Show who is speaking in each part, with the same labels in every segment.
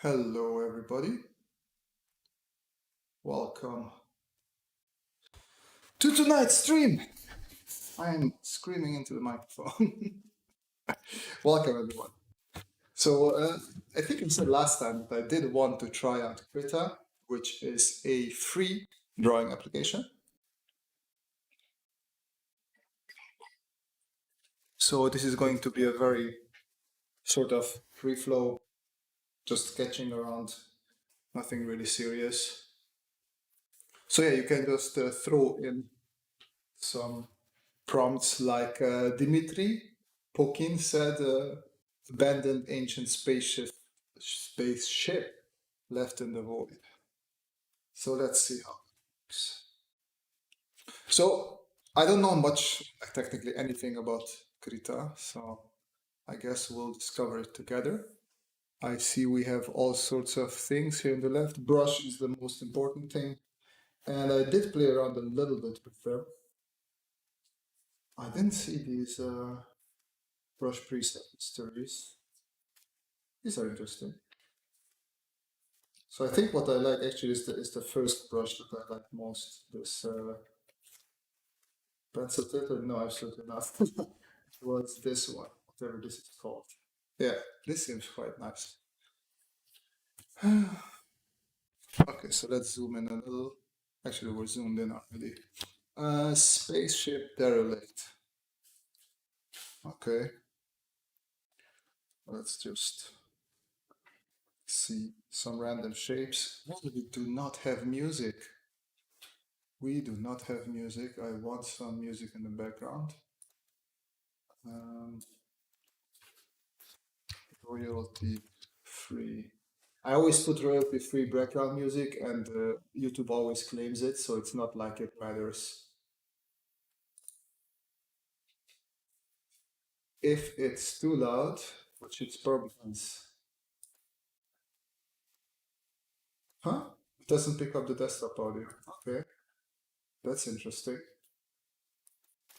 Speaker 1: Hello, everybody. Welcome to tonight's stream. I am screaming into the microphone. Welcome, everyone. So, I think I said last time that I did want to try out Krita, which is a free drawing application. So, this is going to be a very sort of free flow, just sketching around, nothing really serious. So, yeah, you can just throw in some prompts like Dimitri Pokin said, abandoned ancient spaceship left in the void. So let's see how it works. So I don't know much, technically anything about Krita, so I guess we'll discover it together. I see we have all sorts of things here on the left. Brush is the most important thing. And I did play around a little bit with them. I didn't see these brush preset histories. These are interesting. So I think what I like actually is the first brush that I like most. This pencil tiller? No, absolutely not. What's this one? Whatever this is called. Yeah, this seems quite nice. Okay, so let's zoom in a little. Actually, we're zoomed in already. Spaceship derelict. Okay, let's just see some random shapes. We do not have music. We do not have music. I want some music in the background. Um, royalty free. I always put royalty free background music, and YouTube always claims it, so it's not like it matters. If it's too loud, which it's probably is. Huh? It doesn't pick up the desktop audio. Okay, that's interesting.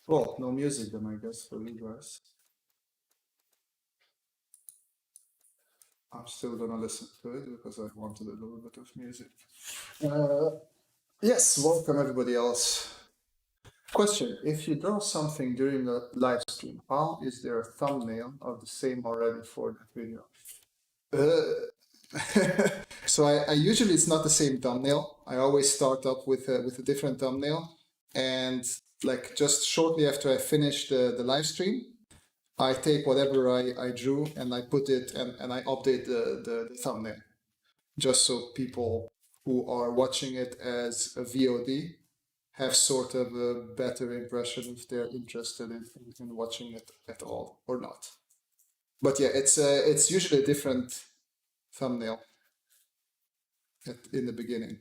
Speaker 1: Well, no music then, I guess, for you guys. I'm still gonna listen to it because I wanted a little bit of music. Uh, yes, welcome everybody else. Question: if you draw something during a live stream, how is there a thumbnail of the same already for that video? So I usually it's not the same thumbnail. I always start up with a different thumbnail, and like just shortly after I finish the live stream, I take whatever I drew and I put it and I update the thumbnail, just so people who are watching it as a VOD have sort of a better impression if they're interested in watching it at all or not. But yeah, it's usually a different thumbnail in the beginning.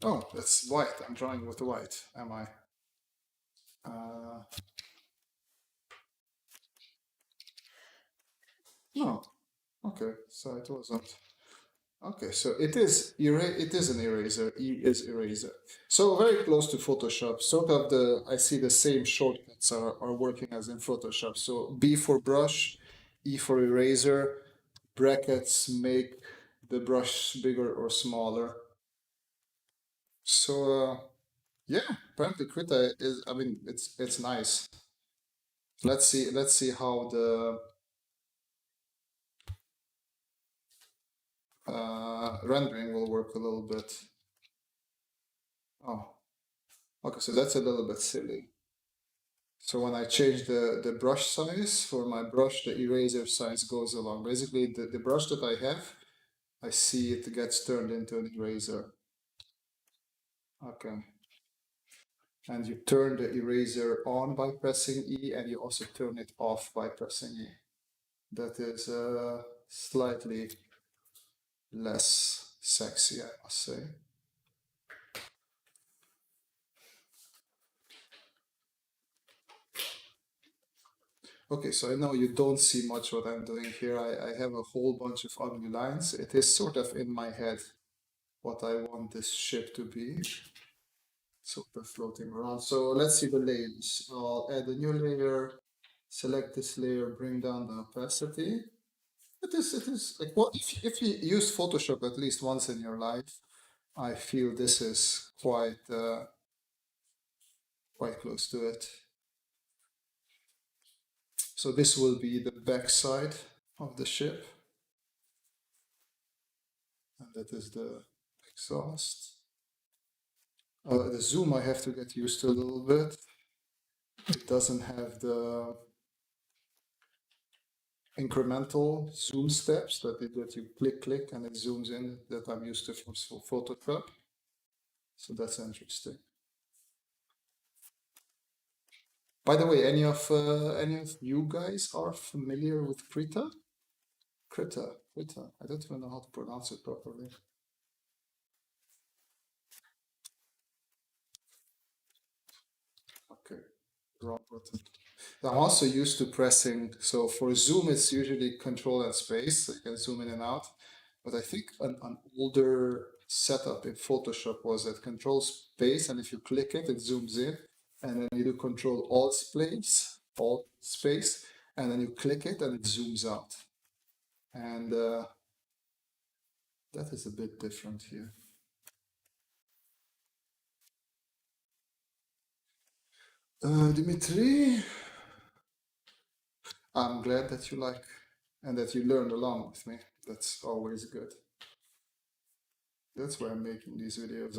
Speaker 1: Oh, that's white. I'm drawing with the white, am I? No. Okay, so it wasn't. Okay, so it is an eraser. E is eraser. So very close to Photoshop. Sort of I see the same shortcuts are working as in Photoshop. So B for brush, E for eraser, brackets make the brush bigger or smaller. So yeah, apparently Krita is, I mean, it's nice. Let's see how the rendering will work a little bit. Oh, okay, so that's a little bit silly. So when I change the brush size for my brush, the eraser size goes along. Basically, the brush that I have, I see it gets turned into an eraser. Okay. And you turn the eraser on by pressing E, and you also turn it off by pressing E. That is slightly less sexy, I must say. Okay, so I know you don't see much what I'm doing here. I have a whole bunch of ugly lines. It is sort of in my head what I want this ship to be. Sort of floating around. So let's see the layers. I'll add a new layer, select this layer, bring down the opacity. It is like, well, if you use Photoshop at least once in your life, I feel this is quite close to it. So this will be the back side of the ship, and that is the exhaust. The zoom I have to get used to a little bit. It doesn't have the incremental zoom steps that you click and it zooms in that I'm used to from Photoshop. So that's interesting. By the way, any of you guys are familiar with Krita? Krita. I don't even know how to pronounce it properly. Okay, wrong button. I'm also used to pressing, so for zoom, it's usually control and space, so you can zoom in and out. But I think an older setup in Photoshop was that control space, and if you click it, it zooms in, and then you do control alt space, and then you click it and it zooms out. And that is a bit different here. Dimitri, I'm glad that you like and that you learned along with me. That's always good. That's why I'm making these videos.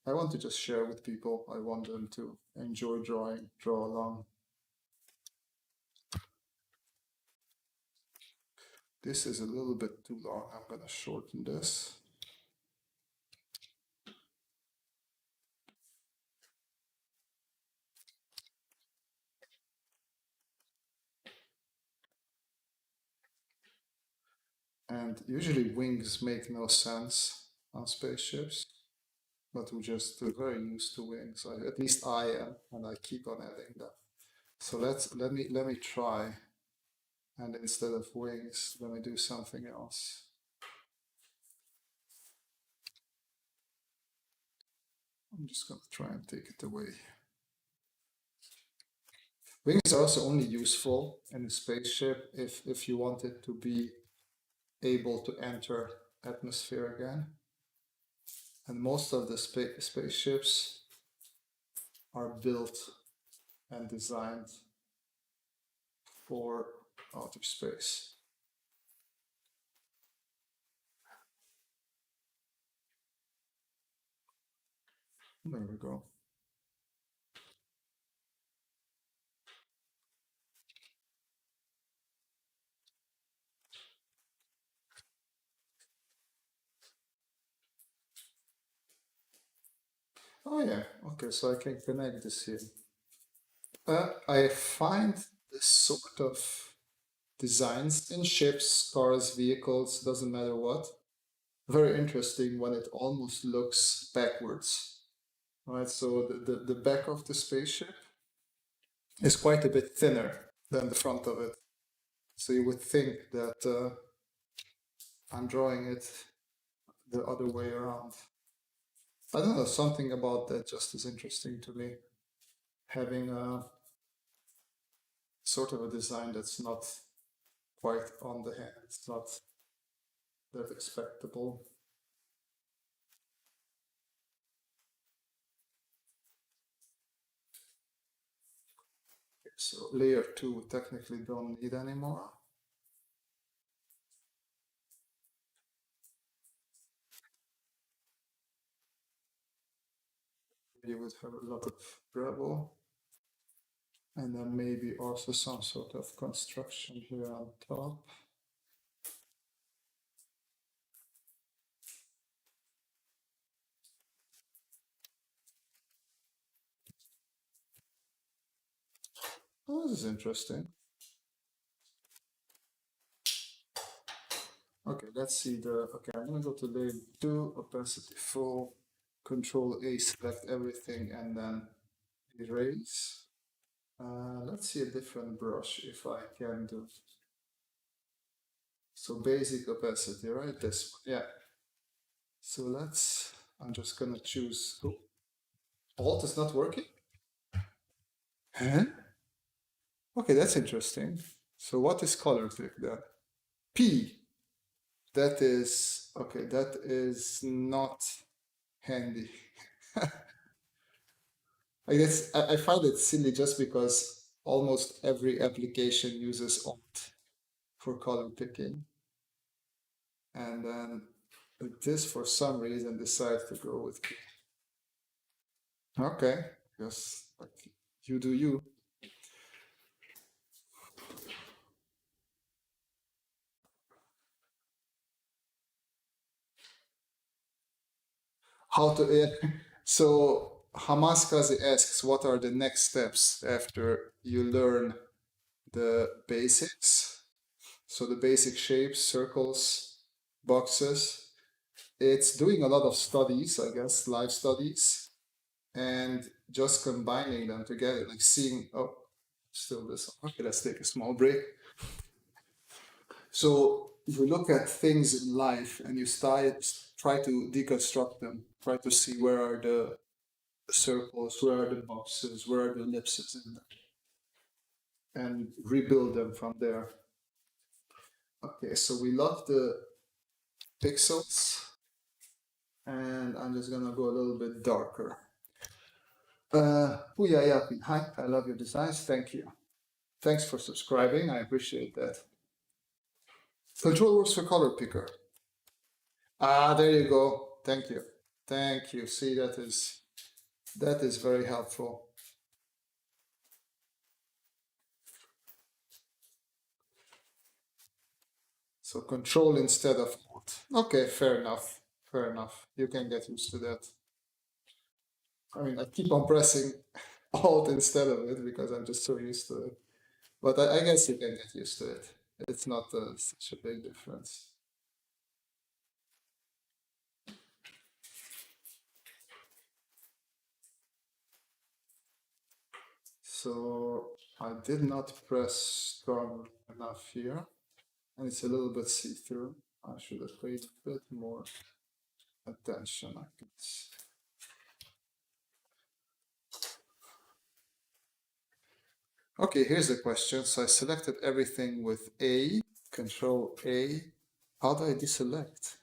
Speaker 1: I want to just share with people. I want them to enjoy drawing, draw along. This is a little bit too long. I'm going to shorten this. And usually wings make no sense on spaceships, but we're very used to wings. At least I am, and I keep on adding them. So let me try. And instead of wings, let me do something else. I'm just going to try and take it away. Wings are also only useful in a spaceship if you want it to be able to enter atmosphere again. And most of the spaceships are built and designed for outer space. There we go. Oh yeah, okay, so I can connect this here. I find this sort of designs in ships, cars, vehicles, doesn't matter what, very interesting when it almost looks backwards, right? So the back of the spaceship is quite a bit thinner than the front of it. So you would think that I'm drawing it the other way around. I don't know, something about that just is interesting to me. Having a sort of a design that's not quite on the hand, it's not that expectable. So layer 2 we technically don't need anymore. You would have a lot of gravel. And then maybe also some sort of construction here on top. Oh, this is interesting. Okay, let's see okay, I'm gonna go to layer 2, opacity full, control A, select everything, and then erase. Let's see a different brush if I can do. So basic opacity, right? This one, yeah. So I'm just gonna choose, Alt is not working? Huh? Okay, that's interesting. So what is color pick then? P. That is, okay, that is not handy. I guess I find it silly just because almost every application uses Alt for color picking. And then this, for some reason, decides to go with P. Okay, yes, like you do you. How to, so Hamaskaze asks, what are the next steps after you learn the basics? So the basic shapes, circles, boxes. It's doing a lot of studies, I guess, live studies, and just combining them together, like seeing, oh, still this. Okay, let's take a small break. So you look at things in life and you try to deconstruct them, try to see where are the circles, where are the boxes, where are the ellipses in them, and rebuild them from there. Okay, so we lock the pixels, and I'm just gonna go a little bit darker. Yeah, hi, I love your designs, thank you. Thanks for subscribing, I appreciate that. Control works for color picker. Ah, there you go. Thank you. Thank you. See, that is very helpful. So control instead of alt. Okay, fair enough. Fair enough. You can get used to that. I mean, I keep on pressing alt instead of it because I'm just so used to it. But I guess you can get used to it. It's not such a big difference. So I did not press strong enough here, and it's a little bit see-through. I should have paid a bit more attention, I guess. Okay, here's the question. So I selected everything with A, Control A. How do I deselect?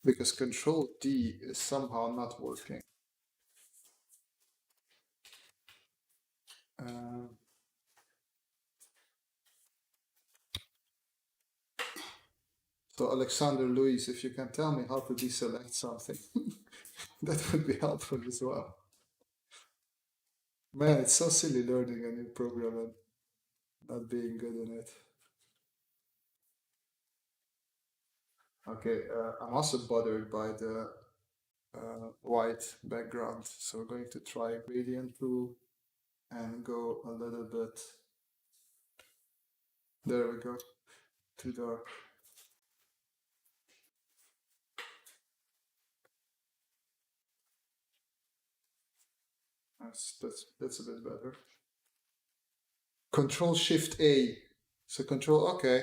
Speaker 1: Because Control D is somehow not working. Uh, so Alexander Luis, if you can tell me how to deselect something, that would be helpful as well. Man, it's so silly learning a new program and not being good in it. Okay, I'm also bothered by the white background, so we're going to try gradient tool and go a little bit. There we go. Too dark. That's a bit better. Control Shift A. So Control. Okay.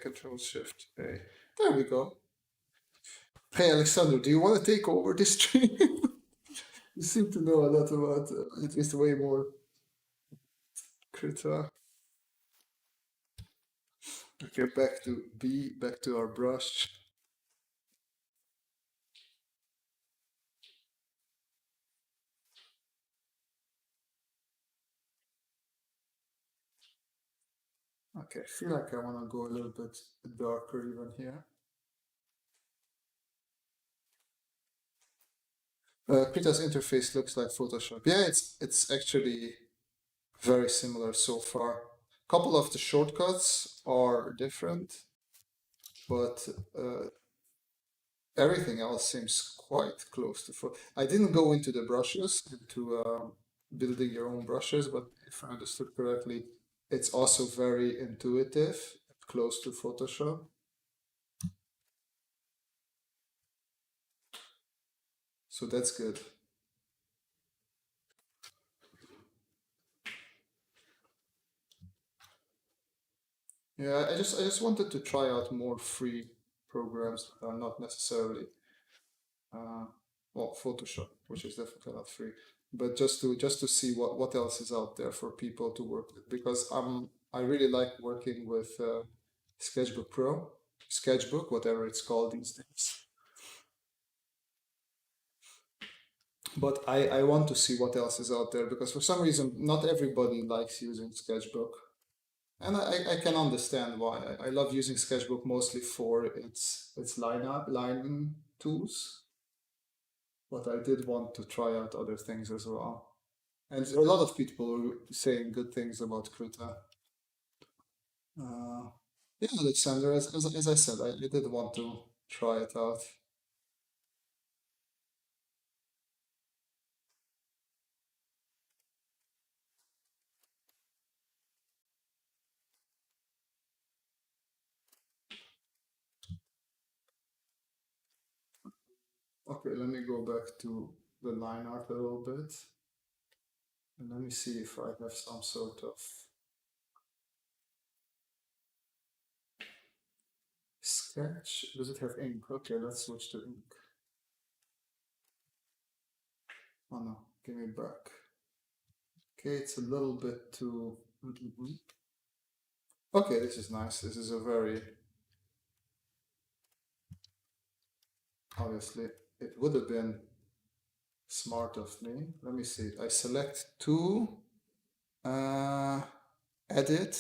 Speaker 1: Control Shift A. There we go. Hey Alexander, do you want to take over this stream? You seem to know a lot about at least way more. Krita. Okay, back to B. Back to our brush. Okay, I feel like I want to go a little bit darker even here. Krita's interface looks like Photoshop. Yeah, it's actually very similar so far. A couple of the shortcuts are different, but everything else seems quite close to Photoshop. I didn't go into the brushes, into building your own brushes, but if I understood correctly, it's also very intuitive, close to Photoshop. So that's good. Yeah, I just wanted to try out more free programs that are not necessarily well, Photoshop, which is definitely not free. but just to see what else is out there for people to work with, because I really like working with Sketchbook Pro, Sketchbook, whatever it's called these days. But I want to see what else is out there, because for some reason not everybody likes using Sketchbook. And I can understand why. I love using Sketchbook mostly for its line tools, but I did want to try out other things as well. And a lot of people are saying good things about Krita. Uh, yeah, Alexander, as I said, I did want to try it out. Okay, let me go back to the line art a little bit. And let me see if I have some sort of sketch. Does it have ink? Okay, let's switch to ink. Oh no, give me back. Okay, it's a little bit too. Okay, this is nice. This is a very. Obviously, it would have been smart of me. Let me see. I select two, edit.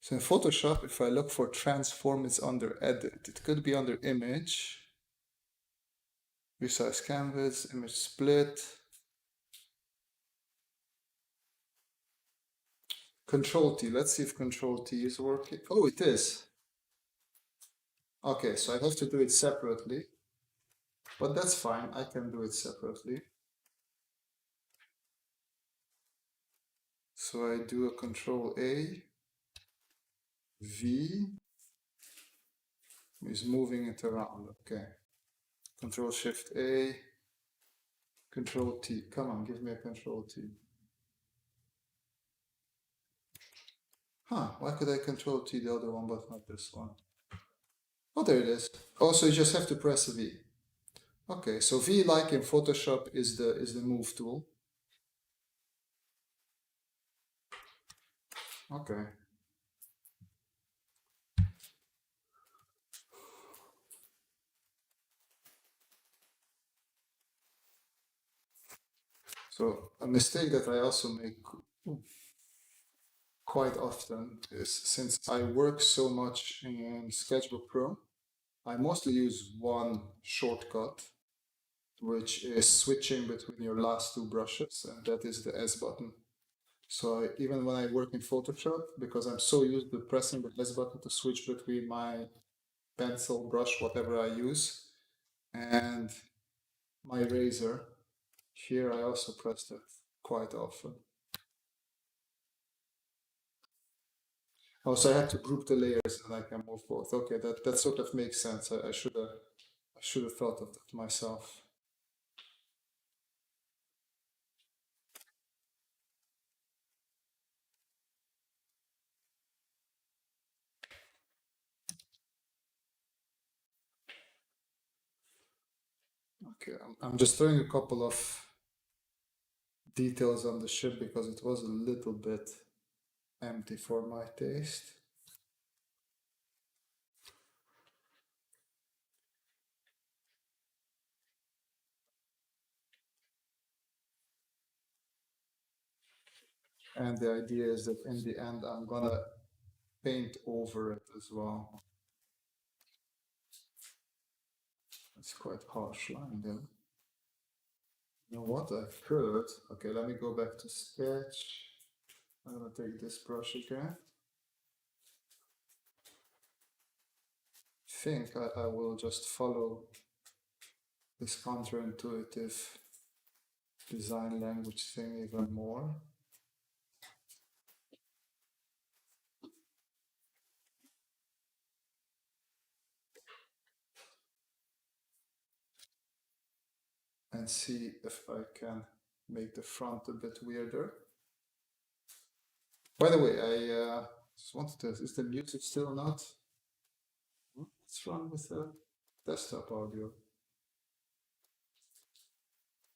Speaker 1: So in Photoshop, if I look for transform, it's under edit. It could be under image. Resize canvas, image split. Control T. Let's see if Control T is working. Oh, it is. Okay, so I have to do it separately. But that's fine. I can do it separately. So I do a Control A. V is moving it around. Okay. Control Shift A. Control T. Come on, give me a Control T. Huh, why could I Control T the other one but not this one? Oh, there it is. Oh, so you just have to press V. Okay, so V, like in Photoshop, is the move tool. Okay. So a mistake that I also make quite often is, since I work so much in Sketchbook Pro, I mostly use one shortcut, which is switching between your last two brushes, and that is the S button. So even when I work in Photoshop, because I'm so used to pressing the S button to switch between my pencil, brush, whatever I use, and my razor, here I also press that quite often. Also, I have to group the layers and I can move both. Okay, that sort of makes sense. I should have thought of that myself. Okay, I'm just throwing a couple of details on the ship because it was a little bit empty for my taste. And the idea is that in the end, I'm gonna paint over it as well. It's quite harsh line there. You know what? I could. Okay, let me go back to sketch. I'm gonna take this brush again. I think I will just follow this counterintuitive design language thing even more. And see if I can make the front a bit weirder. By the way, I just wanted to, is the music still not? What's wrong with the desktop audio?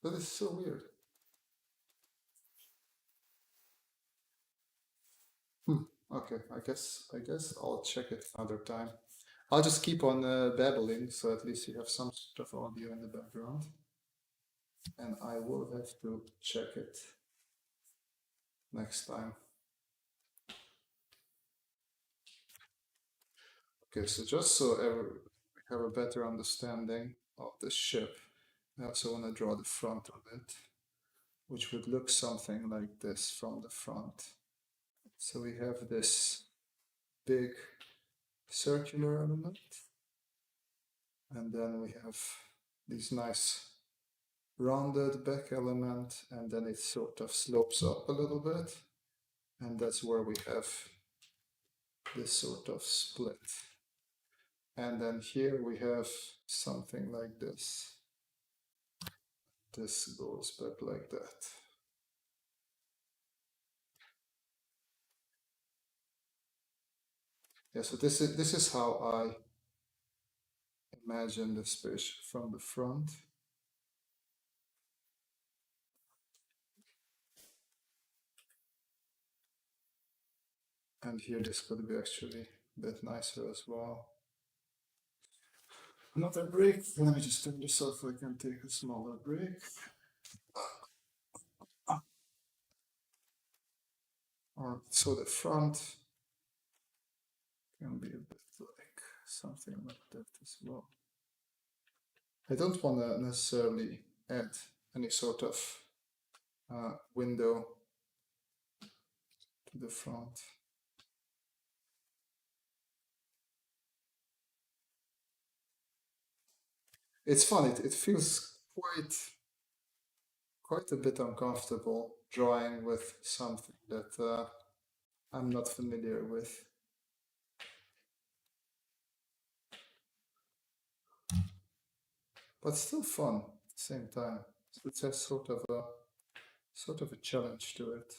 Speaker 1: That is so weird. Okay, I guess I'll check it another time. I'll just keep on babbling, so at least you have some sort of audio in the background. And I will have to check it next time. Okay, so just so we have a better understanding of the ship, I also want to draw the front of it, which would look something like this from the front. So we have this big circular element, and then we have these nice rounded back element, and then it sort of slopes up a little bit, and that's where we have this sort of split. And then here we have something like this. This goes back like that. Yeah, so this is how I imagine the space from the front. And here this could be actually a bit nicer as well. Another break. Let me just turn this off so I can take a smaller break. Or so the front can be a bit like something like that as well. I don't want to necessarily add any sort of window to the front. It's fun. It feels quite a bit uncomfortable drawing with something that I'm not familiar with. But still fun at the same time. So it has sort of a challenge to it.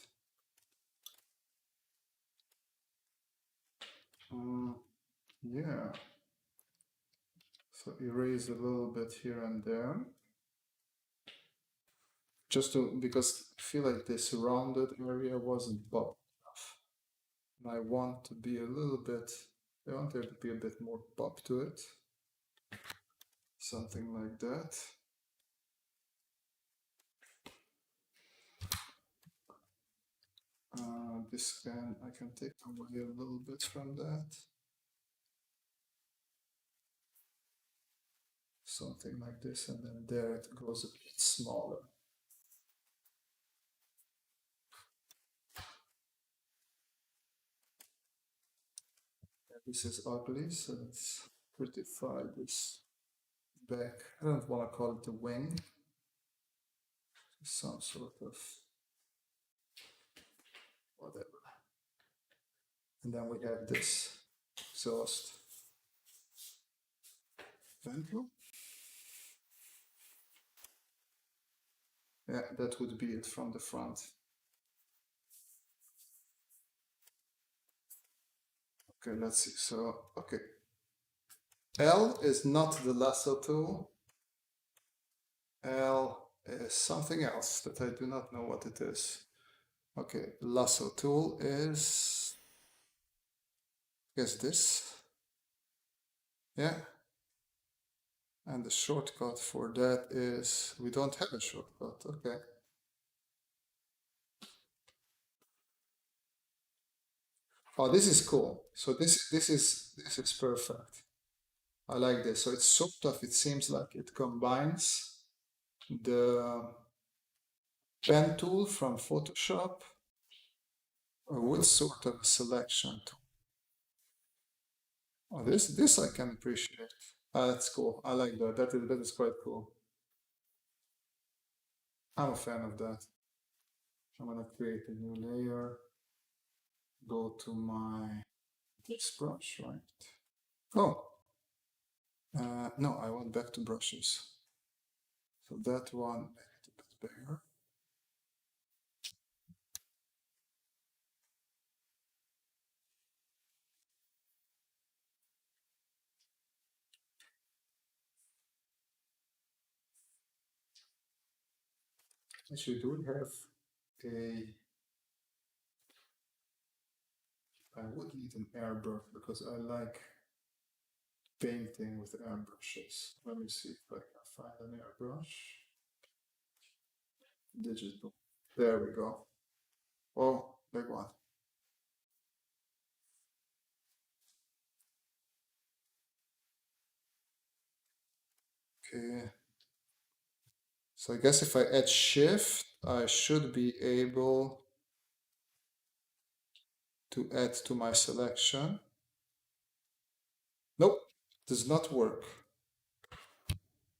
Speaker 1: Yeah. So erase a little bit here and there. Just to, because I feel like this rounded area wasn't bobbed enough. And I want to be a little bit, I want there to be a bit more pop to it. Something like that. I can take away a little bit from that. Something like this, and then there it goes a bit smaller. This is ugly, so let's prettify this back. I don't want to call it a wing. Some sort of whatever. And then we have this exhaust ventral. Yeah, that would be it from the front. Okay, let's see. So, okay. L is not the lasso tool. L is something else that I do not know what it is. Okay, lasso tool is, I guess this. Yeah. And the shortcut for that is, we don't have a shortcut, okay. Oh, this is cool. So this is perfect. I like this. So it's sort of, it seems like it combines the pen tool from Photoshop with sort of a selection tool. Oh, this I can appreciate. That's cool. I like that. That is quite cool. I'm a fan of that. I'm gonna create a new layer. Go to my brush, right? Oh, no, I want back to brushes. So that one, make it a bit bigger. Actually, do we have a I would need an airbrush because I like painting with airbrushes. Let me see if I can find an airbrush. Digital. There we go. Oh, big one. Okay. So I guess if I add shift, I should be able to add to my selection. Nope, does not work.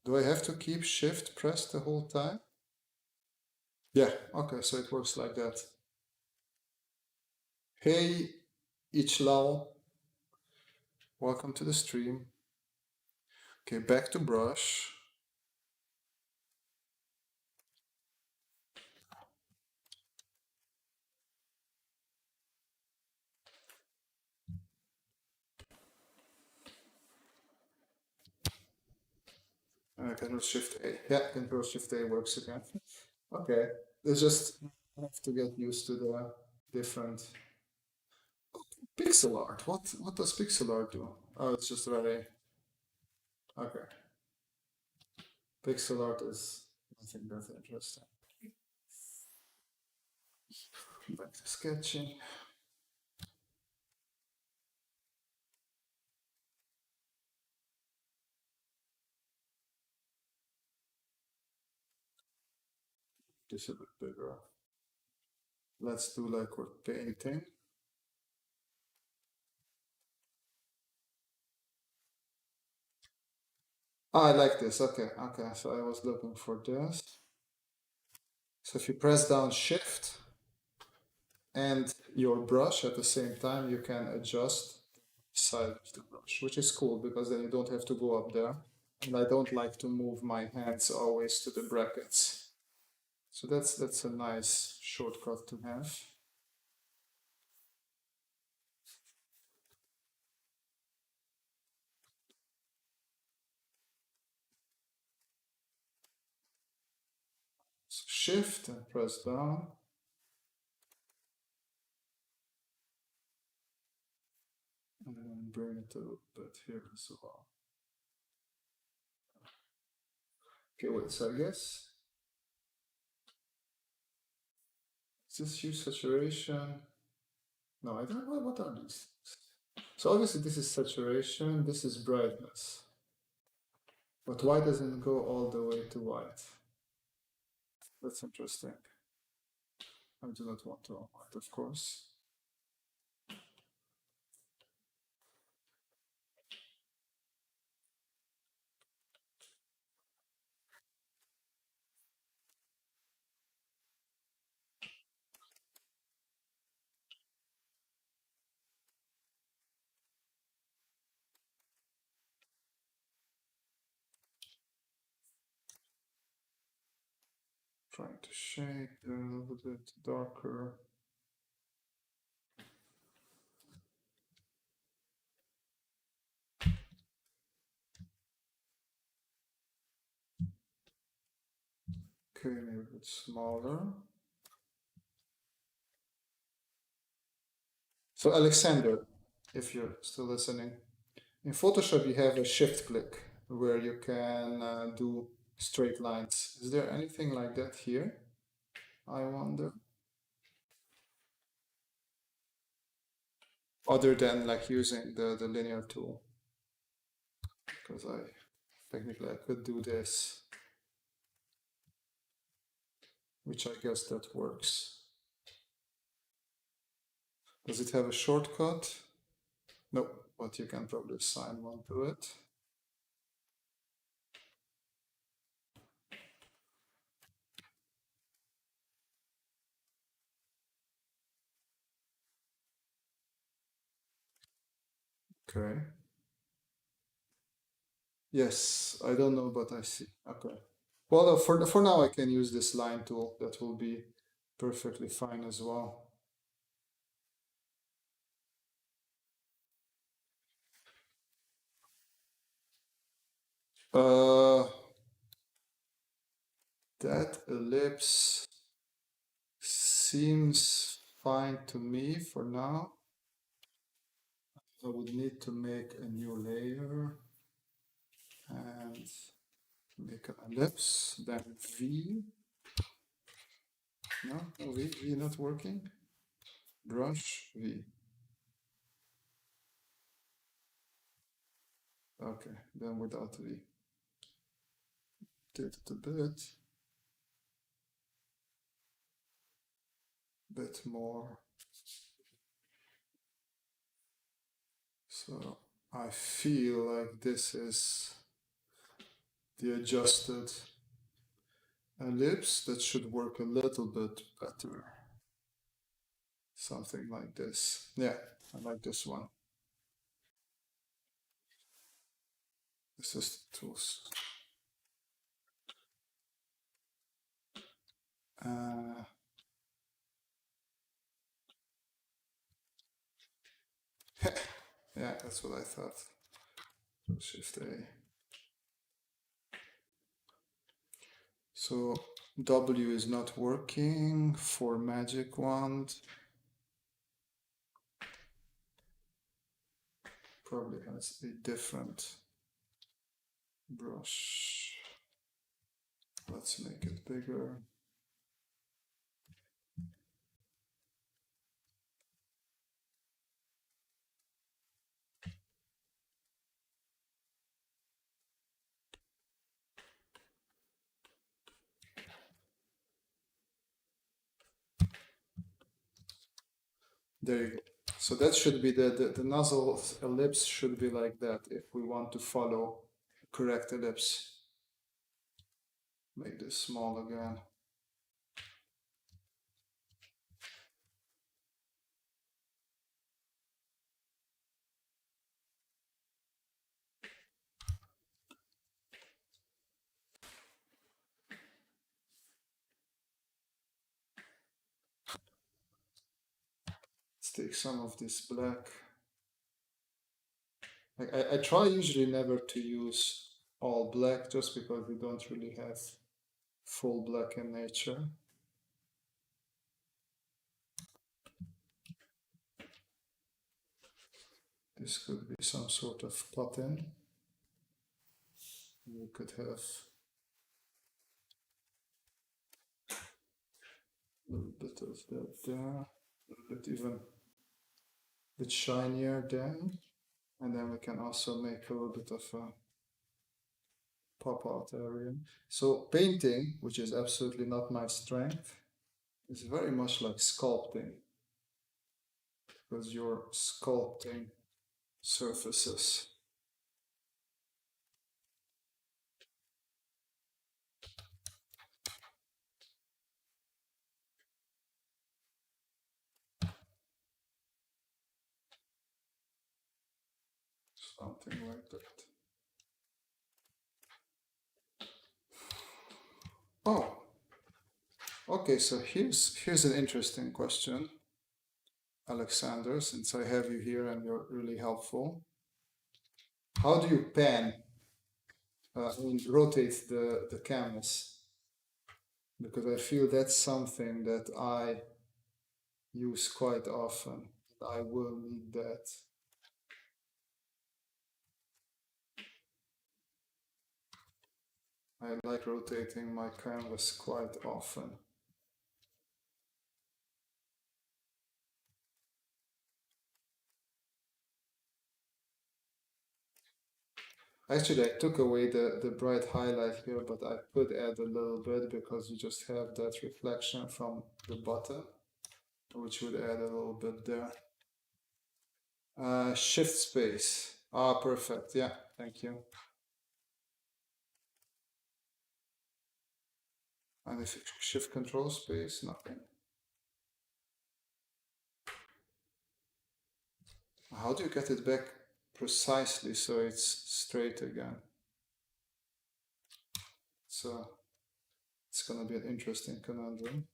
Speaker 1: Do I have to keep shift pressed the whole time? Yeah, okay, so it works like that. Hey, Ichlal, welcome to the stream. Okay, back to brush. Control Shift A. Yeah, Control Shift A works again. Okay, it's just have to get used to the different pixel art. What does pixel art do? Oh, it's just very okay. Pixel art is nothing that interesting. Back to sketching. This a bit bigger. Let's do like we're painting. I like this. Okay, okay. So I was looking for this. So if you press down Shift and your brush at the same time, you can adjust the side of the brush, which is cool because then you don't have to go up there. And I don't like to move my hands always to the brackets. So that's a nice shortcut to have. So Shift and press down. And then bring it a little bit here as well. Okay, wait, so I guess is this hue saturation? No, I don't know what are these. So obviously this is saturation, this is brightness. But why doesn't it go all the way to white? That's interesting. I do not want to white, of course. Trying to shade a little bit darker. Okay, maybe a bit smaller. So Alexander, if you're still listening, in Photoshop you have a shift click where you can do straight lines. Is there anything like that here? I wonder. Other than like using the linear tool. Because technically I could do this, which I guess that works. Does it have a shortcut? No, but you can probably assign one to it. Okay. Yes, I don't know, but I see. Okay. Well, no, for now I can use this line tool. That will be perfectly fine as well. Uh, that ellipse seems fine to me for now. I would need to make a new layer and make an ellipse, then V. No, V not working. Brush V. Okay, then without V. Did it a bit more. So I feel like this is the adjusted ellipse that should work a little bit better. Something like this. Yeah, I like this one. This is the tools. Yeah, that's what I thought. Shift A. So W is not working for magic wand. Probably has a different brush. Let's make it bigger. There you go. So that should be the nozzle ellipse should be like that if we want to follow correct ellipse. Make this small again. Let's take some of this black. Like I try usually never to use all black just because we don't really have full black in nature. This could be some sort of pattern. We could have a little bit of that there, a little bit even a bit shinier there. And then we can also make a little bit of a pop out area. So painting, which is absolutely not my strength, is very much like sculpting, because you're sculpting surfaces. Something like that. Oh, okay, so here's an interesting question, Alexander, since I have you here and you're really helpful. How do you pan, rotate the canvas? Because I feel that's something that I use quite often. I will need that. I like rotating my canvas quite often. Actually, I took away the bright highlight here, but I could add a little bit because you just have that reflection from the bottom, which would add a little bit there. Shift space. Ah, perfect. Yeah, thank you. And if you shift control space, nothing. How do you get it back precisely so it's straight again? So it's gonna be an interesting conundrum.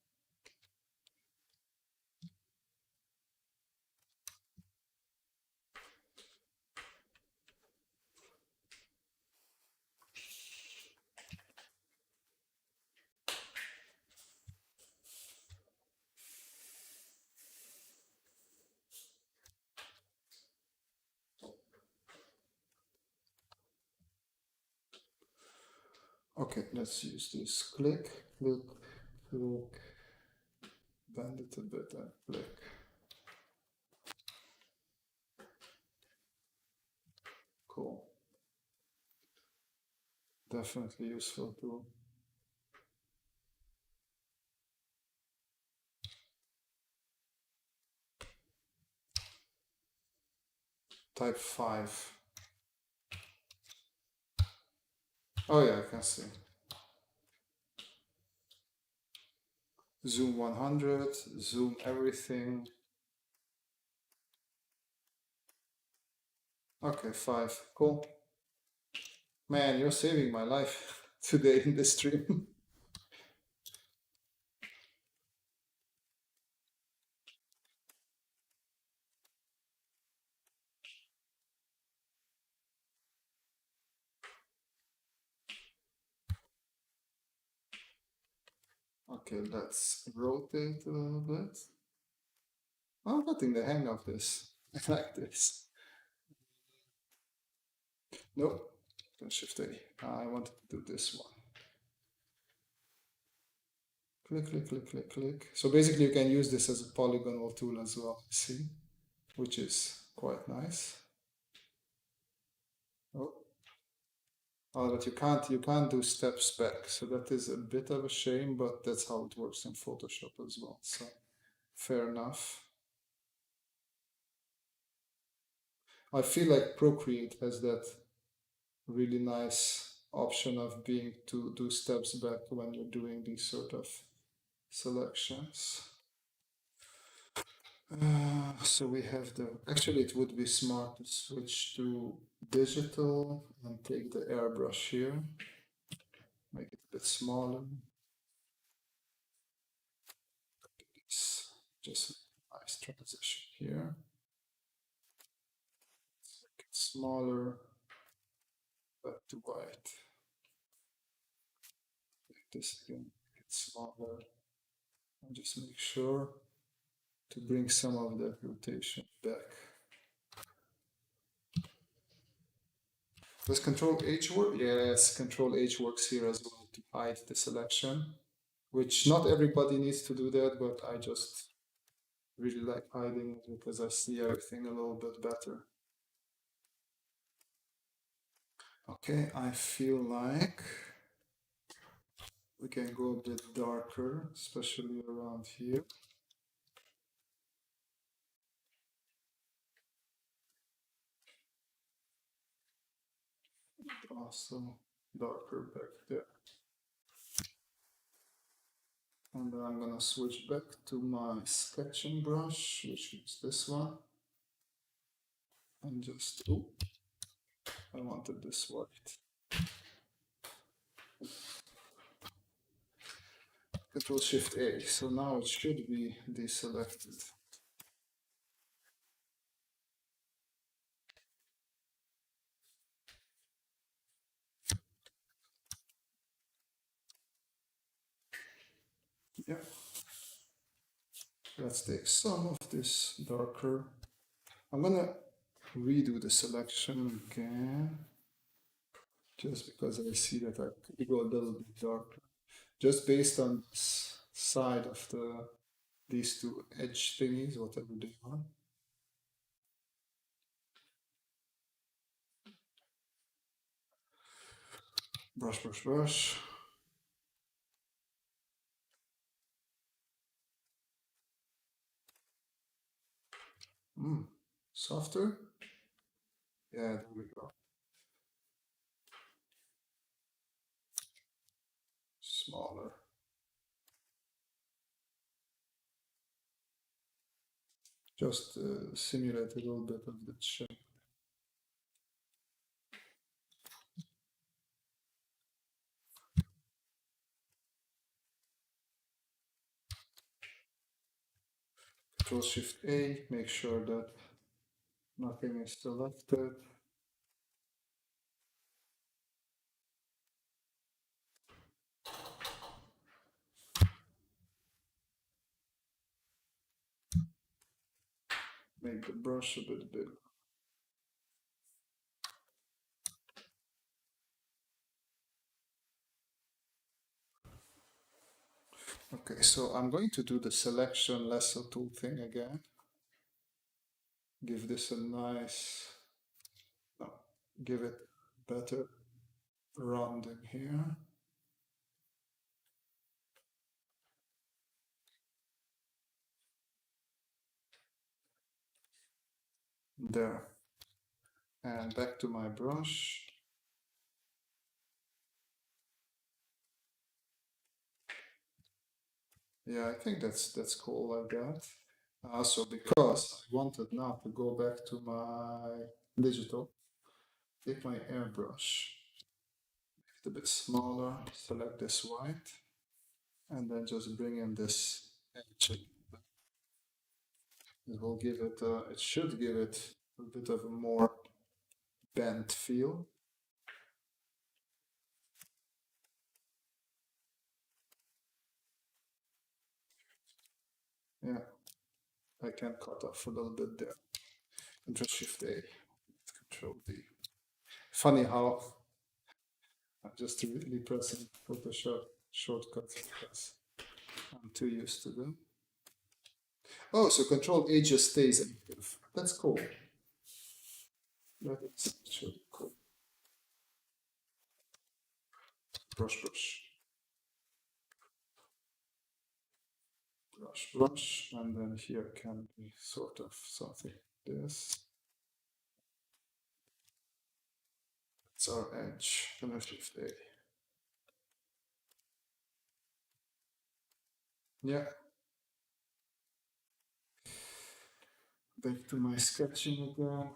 Speaker 1: Okay, let's use this. Click, click, click. Bend it a bit and click. Cool. Definitely useful tool. Type 5. Oh yeah, I can see. Zoom 100, zoom everything. Okay, 5. Cool. Man, you're saving my life today in this stream. Okay, let's rotate a little bit. I'm getting the hang of this. I like this. Nope. Shift A. I wanted to do this one. Click, click, click, click, click. So basically you can use this as a polygonal tool as well, see? Which is quite nice. Oh. Oh, but you can't do steps back, so that is a bit of a shame, but that's how it works in Photoshop as well. So fair enough. I feel like Procreate has that really nice option of being to do steps back when you're doing these sort of selections. So we have actually it would be smart to switch to digital and take the airbrush here, make it a bit smaller. It's just a nice transition here. Make it smaller, back to white. Make this again, make it smaller. And just make sure to bring some of that rotation back. Does Control H work? Yes, Control H works here as well to hide the selection, which not everybody needs to do that, but I just really like hiding it because I see everything a little bit better. Okay, I feel like we can go a bit darker, especially around here. Also darker back there. And then I'm gonna switch back to my sketching brush, which is this one. And just, oh, I wanted this white. Control Shift A, so now it should be deselected. Yeah. Let's take some of this darker. I'm gonna redo the selection again, just because I see that I could go a little bit darker, just based on this side of these two edge thingies, whatever they are. Brush, brush, brush. Softer. Yeah, there we go. Smaller. Just simulate a little bit of the shape. Control Shift A, make sure that nothing is selected. Make the brush a bit bigger. Okay, so I'm going to do the selection lasso tool thing again. Give this a nice, no, give it better rounding here. There. And back to my brush. Yeah, I think that's cool like that. So because I wanted now to go back to my digital, take my airbrush, make it a bit smaller, select this white, and then just bring in this edge. It will give it, it should give it a bit of a more bent feel. Yeah, I can cut off a little bit there. Control Shift A, Control D. Funny how I'm just really pressing Photoshop shortcuts because I'm too used to them. Oh, so Control A just stays active. That's cool. That is actually cool. Brush, brush, brush, brush, and then here can be sort of something like this. It's our edge. Control Shift A. Yeah. Back to my sketching again.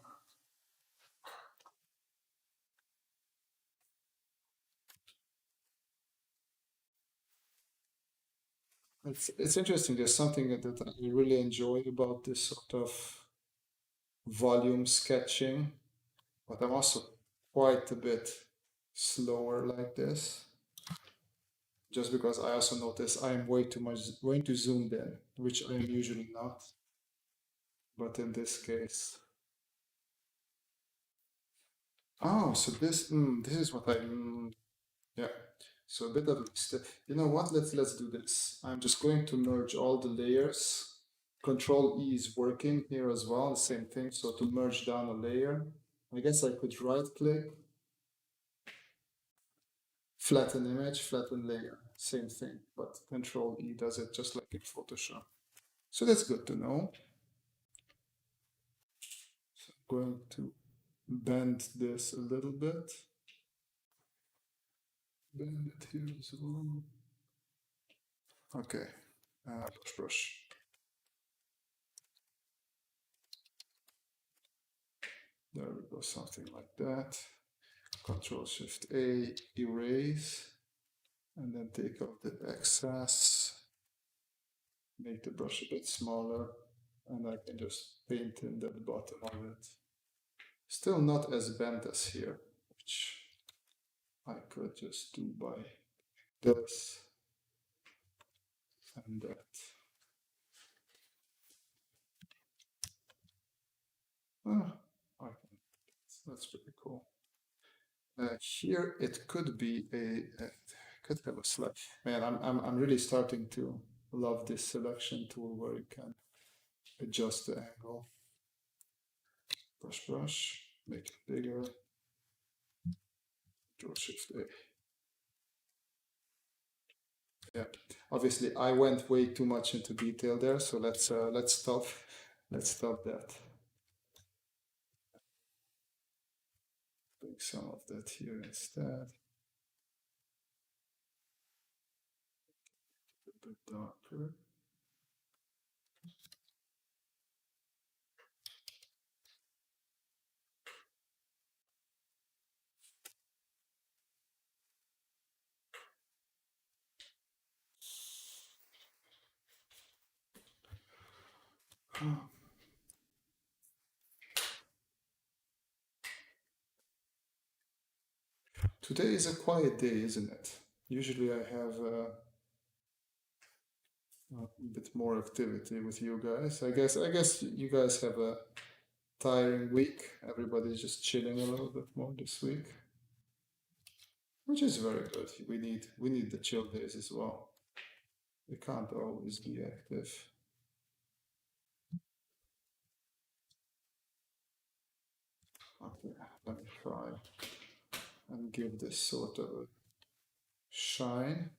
Speaker 1: It's interesting. There's something that I really enjoy about this sort of volume sketching, but I'm also quite a bit slower like this, just because I also notice I am way too zoomed in, which I am usually not, but in this case. Oh, so this is what yeah. So a bit of a mistake. You know what? Let's do this. I'm just going to merge all the layers. Control E is working here as well, the same thing. So to merge down a layer, I guess I could right click, flatten image, flatten layer, same thing, but Control E does it just like in Photoshop. So that's good to know. So I'm going to bend this a little bit. Bend it here as well. Okay, brush, brush. There we go, something like that. Control Shift A, erase, and then take out the excess. Make the brush a bit smaller, and I can just paint in the bottom of it. Still not as bent as here, which I could just do by this and that. Ah, that's pretty cool. Here it could be could have a slide. Man, I'm really starting to love this selection tool where you can adjust the angle. Brush, brush, make it bigger. Control Shift A. Yeah, obviously I went way too much into detail there, so let's stop. Let's stop that. Bring some of that here instead. A bit darker. Today is a quiet day, isn't it? Usually I have a bit more activity with you guys. I guess you guys have a tiring week. Everybody's just chilling a little bit more this week, which is very good. We need the chill days as well. It can't always be active. Okay, let me try and give this sort of a shine.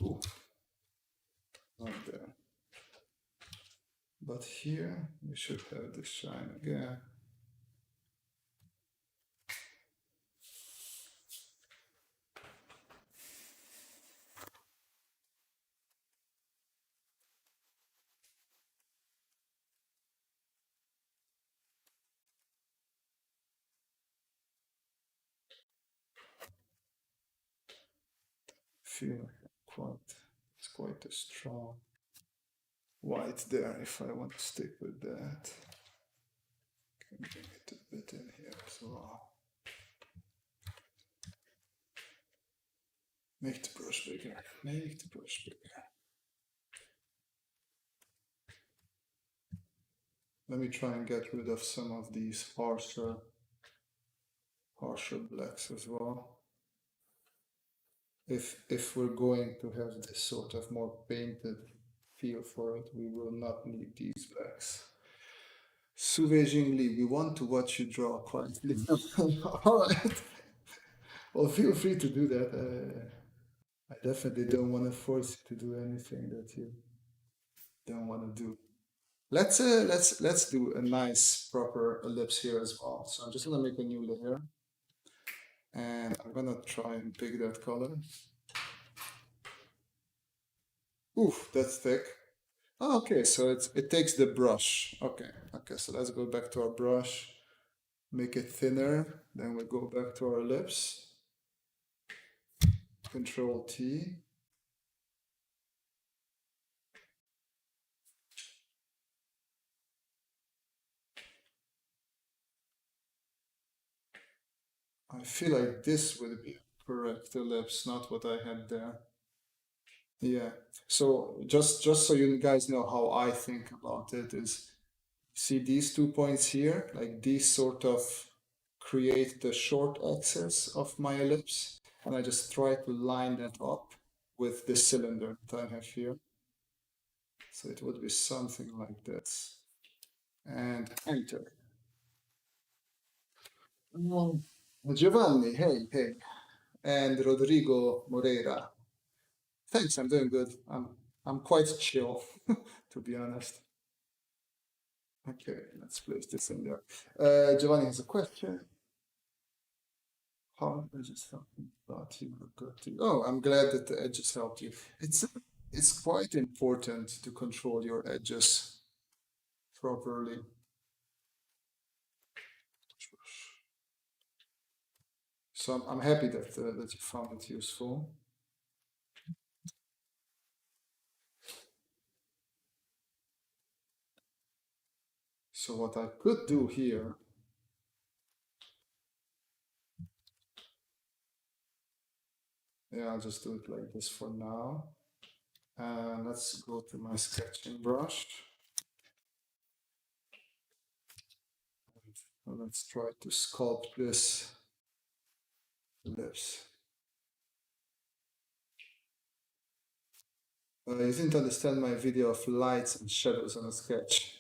Speaker 1: Ooh, not there. But here we should have this shine again. Feel like it's quite a strong white there if I want to stick with that. Can bring it a bit in here as well. Make the brush bigger. Make the brush bigger. Let me try and get rid of some of these harsher blacks as well. If we're going to have this sort of more painted feel for it, we will not need these blacks. Suve Jingli, we want to watch you draw quietly. All right. Well, feel free to do that. I definitely don't want to force you to do anything that you don't want to do. Let's do a nice proper ellipse here as well. So I'm just gonna make a new layer, and I'm gonna try and pick that color. Oof, that's thick. Oh, okay, so it takes the brush. Okay, so let's go back to our brush, make it thinner, then we go back to our ellipse. Control T. I feel like this would be a correct ellipse, not what I had there. Yeah. So just so you guys know how I think about it is, see these 2 points here, like these sort of create the short axis of my ellipse, and I just try to line that up with the cylinder that I have here. So it would be something like this. And enter. Giovanni, hey. And Rodrigo Moreira. Thanks, I'm doing good. I'm quite chill, to be honest. Okay, let's place this in there. Giovanni has a question. How edges help you? Thought you were good to. Oh, I'm glad that the edges helped you. It's quite important to control your edges properly. So I'm happy that you found it useful. So what I could do here, yeah, I'll just do it like this for now. Let's go to my sketching brush. And let's try to sculpt this lips. You didn't understand my video of lights and shadows on a sketch.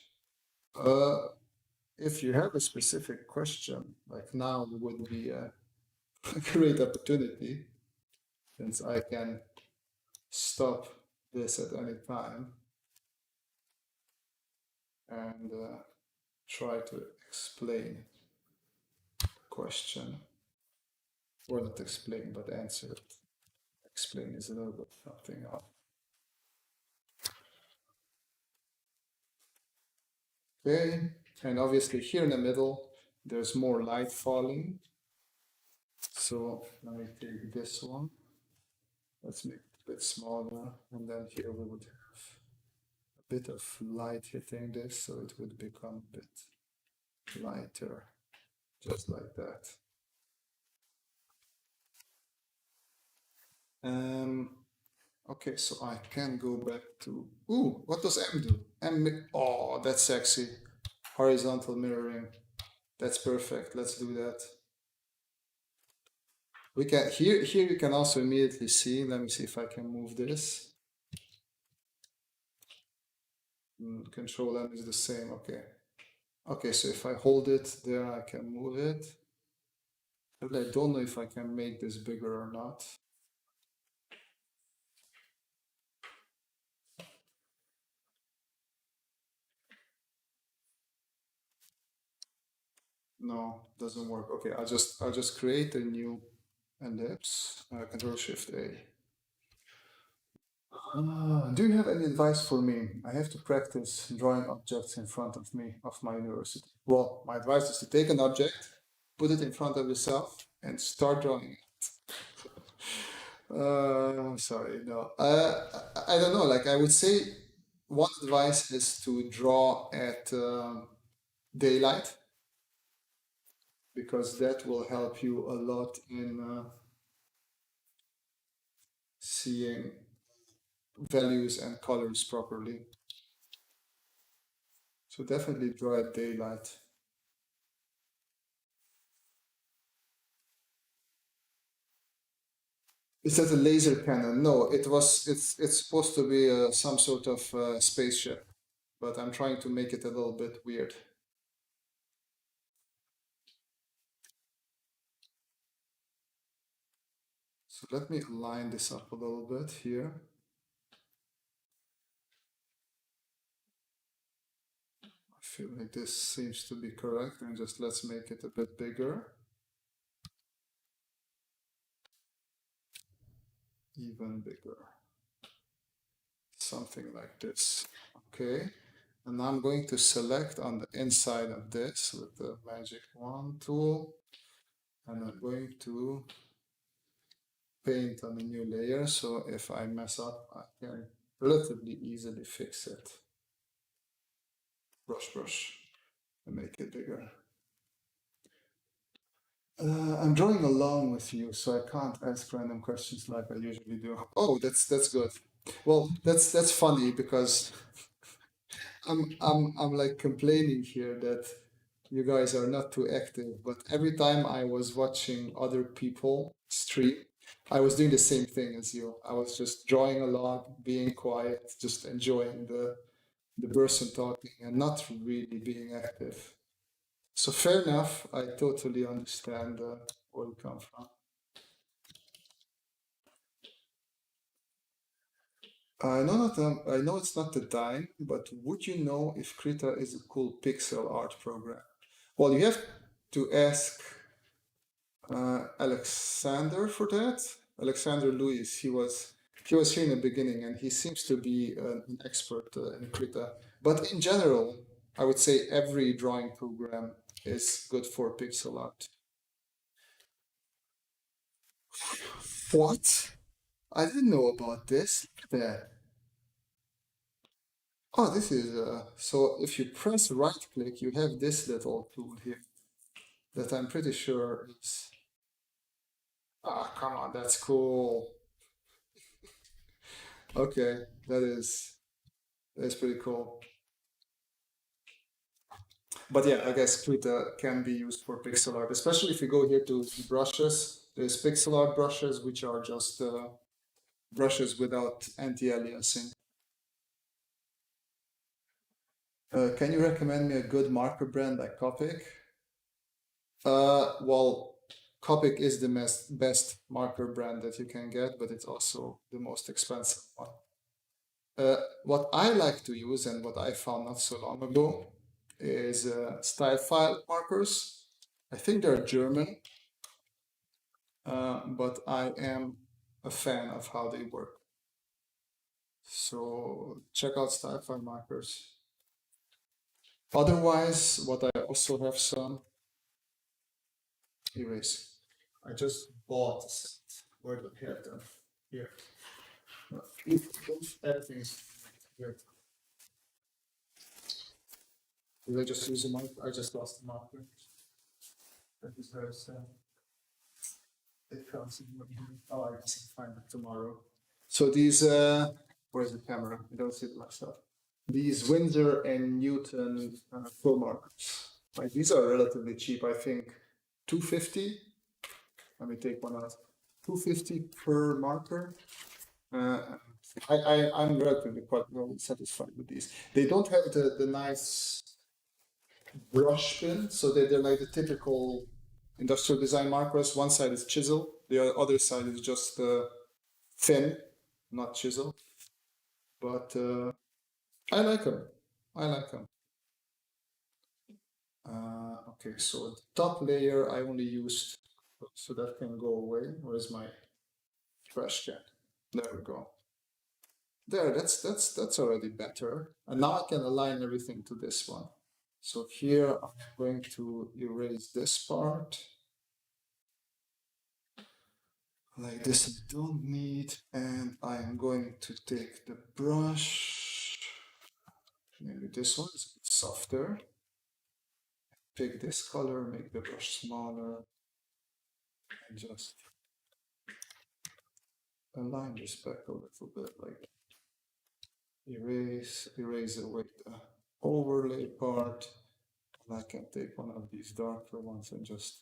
Speaker 1: If you have a specific question, like now would be a great opportunity, since I can stop this at any time and try to explain the question, or not explain, but answer it. Explain is a little bit something else. Okay, and obviously here in the middle, there's more light falling. So let me take this one. Let's make it a bit smaller, and then here we would have a bit of light hitting this, so it would become a bit lighter, just like that. Okay, so I can go back to, ooh, what does M do? Oh, that's sexy. Horizontal mirroring. That's perfect. Let's do that. We can here you can also immediately see. Let me see if I can move this. Control M is the same. Okay. Okay, so if I hold it there, I can move it. But I don't know if I can make this bigger or not. No, doesn't work. Okay, I'll just create a new ellipse. Control Shift A. Do you have any advice for me? I have to practice drawing objects in front of me, of my university. Well, my advice is to take an object, put it in front of yourself, and start drawing it. Sorry, no. I don't know. Like I would say, one advice is to draw at daylight because that will help you a lot in seeing values and colors properly. So definitely draw at daylight. Is that a laser cannon? No, it's supposed to be some sort of spaceship, but I'm trying to make it a little bit weird. So let me align this up a little bit here. I feel like this seems to be correct, and just let's make it a bit bigger. Even bigger. Something like this. Okay. And I'm going to select on the inside of this with the magic wand tool. And I'm going to paint on a new layer. So if I mess up, I can relatively easily fix it. Brush, and make it bigger. I'm drawing along with you, so I can't ask random questions like I usually do. Oh, that's good. Well, that's funny because I'm like complaining here that you guys are not too active, but every time I was watching other people stream, I was doing the same thing as you. I was just drawing a lot, being quiet, just enjoying the person talking and not really being active. So fair enough, I totally understand where you come from. I know it's not the time, but would you know if Krita is a cool pixel art program? Well, you have to ask Alexander for that. Alexander Lewis, he was here in the beginning, and he seems to be an expert in Krita. But in general, I would say every drawing program is good for pixel art. What? I didn't know about this. There. Oh, this is so if you press right click, you have this little tool here that I'm pretty sure is. Ah, come on, that's cool. Okay, that's pretty cool. But yeah, I guess Krita can be used for pixel art, especially if you go here to brushes. There's pixel art brushes, which are just brushes without anti-aliasing. Can you recommend me a good marker brand like Copic? Well, Copic is the best marker brand that you can get, but it's also the most expensive one. What I like to use and what I found not so long ago is style file markers. I think they're German, but I am a fan of how they work. So check out style file markers. Otherwise, what I also have some erase. I just bought a set. Where do I have them? Here. Everything is here. Did I just use a marker? I just lost the marker. That is very sad. It comes in here. Oh, I guess I'll find it tomorrow. So these, where's the camera? I don't see it myself. These Windsor and Newton full markers. Like these are relatively cheap. I think 250. Let me take one out. 250 per marker. I'm relatively quite well satisfied with these. They don't have the nice brush pin, so they're like the typical industrial design markers. One side is chisel, the other side is just thin, not chisel. But I like them. I like them. Okay, so the top layer I only used, so that can go away. Where's my trash can? There we go. There, that's already better. And now I can align everything to this one. So here I'm going to erase this part. Like this I don't need, and I'm going to take the brush. Maybe this one is a bit softer. Pick this color, make the brush smaller, and just align this back a little bit, like erase away the overlay part. And I can take one of these darker ones and just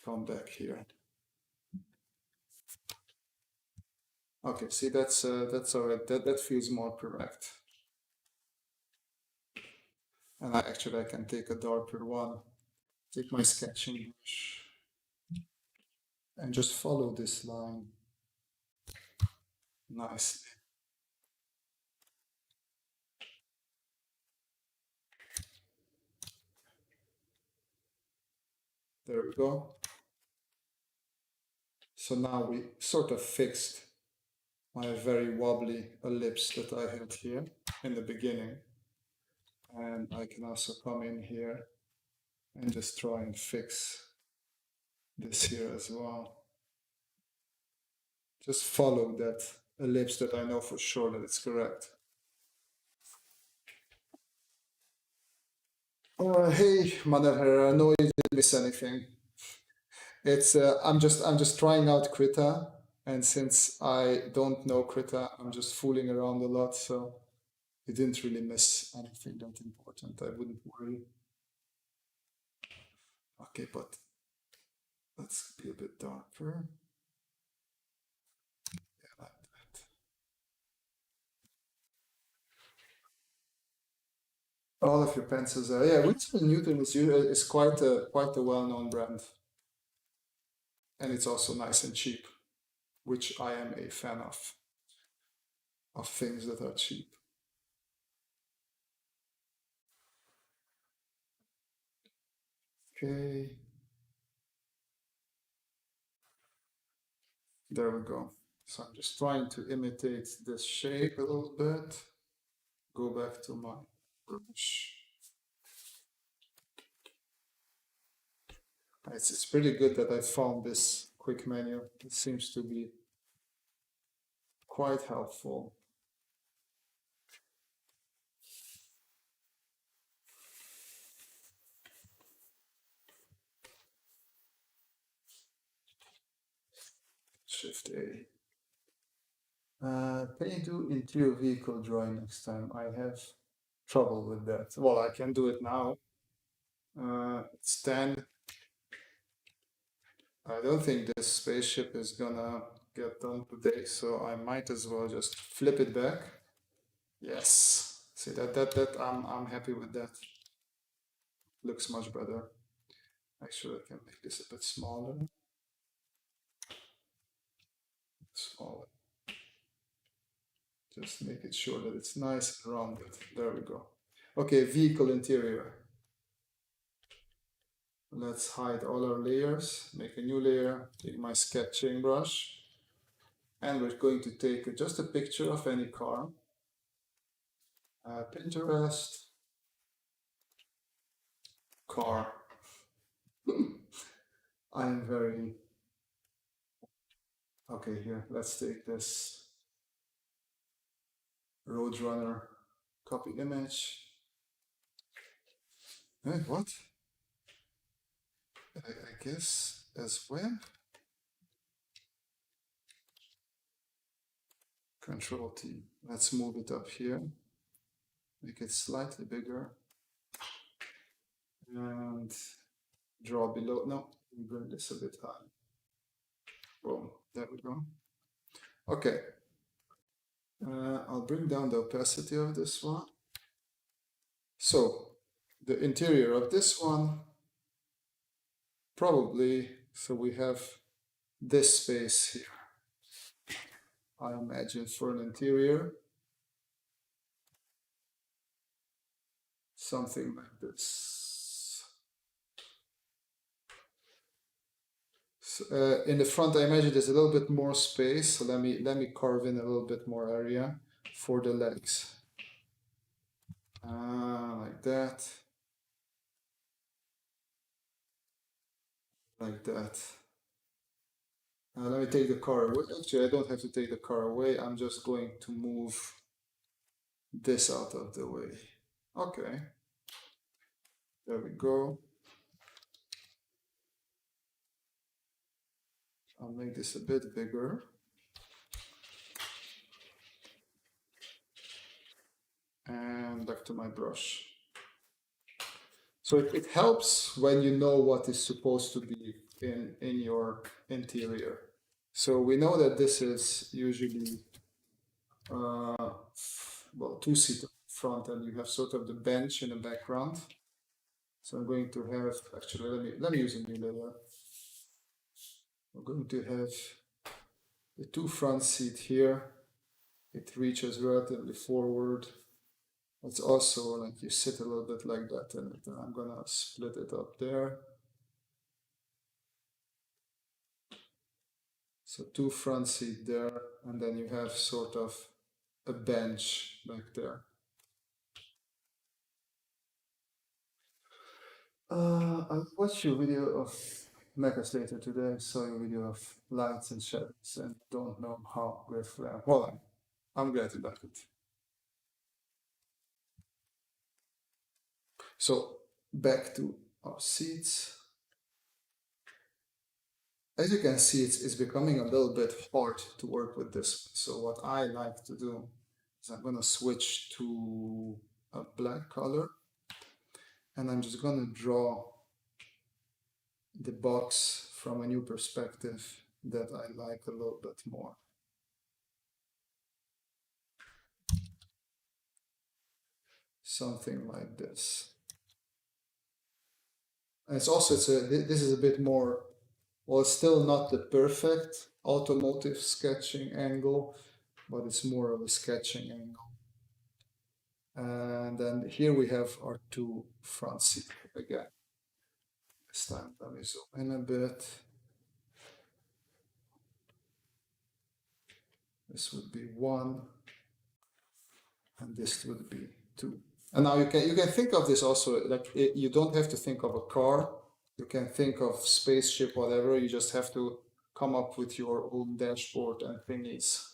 Speaker 1: come back here. Okay, see that's all right. That feels more correct. And I can take a darker one. Take my sketching brush and just follow this line nicely. There we go. So now we sort of fixed my very wobbly ellipse that I had here in the beginning. And I can also come in here and just try and fix this here as well. Just follow that ellipse that I know for sure that it's correct. Hey, Mother Herrera, no, you didn't miss anything. It's I'm just trying out Krita, and since I don't know Krita, I'm just fooling around a lot, so you didn't really miss anything that important. I wouldn't worry. Okay, but let's be a bit darker. Yeah, like that. All of your pencils are, yeah. Winsor & Newton is quite a well-known brand, and it's also nice and cheap, which I am a fan of things that are cheap. Okay, there we go. So I'm just trying to imitate this shape a little bit. Go back to my brush. It's pretty good that I found this quick menu. It seems to be quite helpful. Shift A. Can you do interior vehicle drawing next time? I have trouble with that. Well, I can do it now. It's 10. I don't think this spaceship is gonna get done today, so I might as well just flip it back. Yes. See that I'm happy with that. Looks much better. Actually, I can make this a bit smaller. Smaller. Just make it sure that it's nice and rounded. There we go. Okay, vehicle interior. Let's hide all our layers, make a new layer, take my sketching brush, and we're going to take just a picture of any car. Pinterest, car. I'm very... Okay, here, let's take this Roadrunner, copy image. Hey, what? I guess as web. Control T. Let's move it up here. Make it slightly bigger. And draw below. No, we bring this a bit high. Boom. there we go. Okay. I'll bring down the opacity of this one. So the interior of this one, probably, so we have this space here. I imagine for an interior, something like this. So, in the front, I imagine there's a little bit more space. So let me carve in a little bit more area for the legs. Like that. Like that. Let me take the car away. Actually, I don't have to take the car away. I'm just going to move this out of the way. Okay. There we go. I'll make this a bit bigger. And back to my brush. So it helps when you know what is supposed to be in your interior. So we know that this is usually well, two-seat front, and you have sort of the bench in the background. So I'm going to have, actually, let me use a new layer. I'm going to have the two front seat here. It reaches relatively forward. It's also like you sit a little bit like that, and I'm gonna split it up there. So two front seat there, and then you have sort of a bench back there. I watched your video of Mecha later today. I saw your video of lights and shadows, and don't know how grateful I am. Well, I'm glad you liked it. So back to our seats. As you can see, it's becoming a little bit hard to work with this. So what I like to do is I'm gonna switch to a black color, and I'm just gonna draw the box from a new perspective that I like a little bit more. Something like this. And it's also, this is a bit more, well, it's still not the perfect automotive sketching angle, but it's more of a sketching angle. And then here we have our two front seats again. This time, let me zoom in a bit. This would be 1, and this would be 2. And now you can think of this also, like you don't have to think of a car. You can think of spaceship, whatever. You just have to come up with your own dashboard and thingies.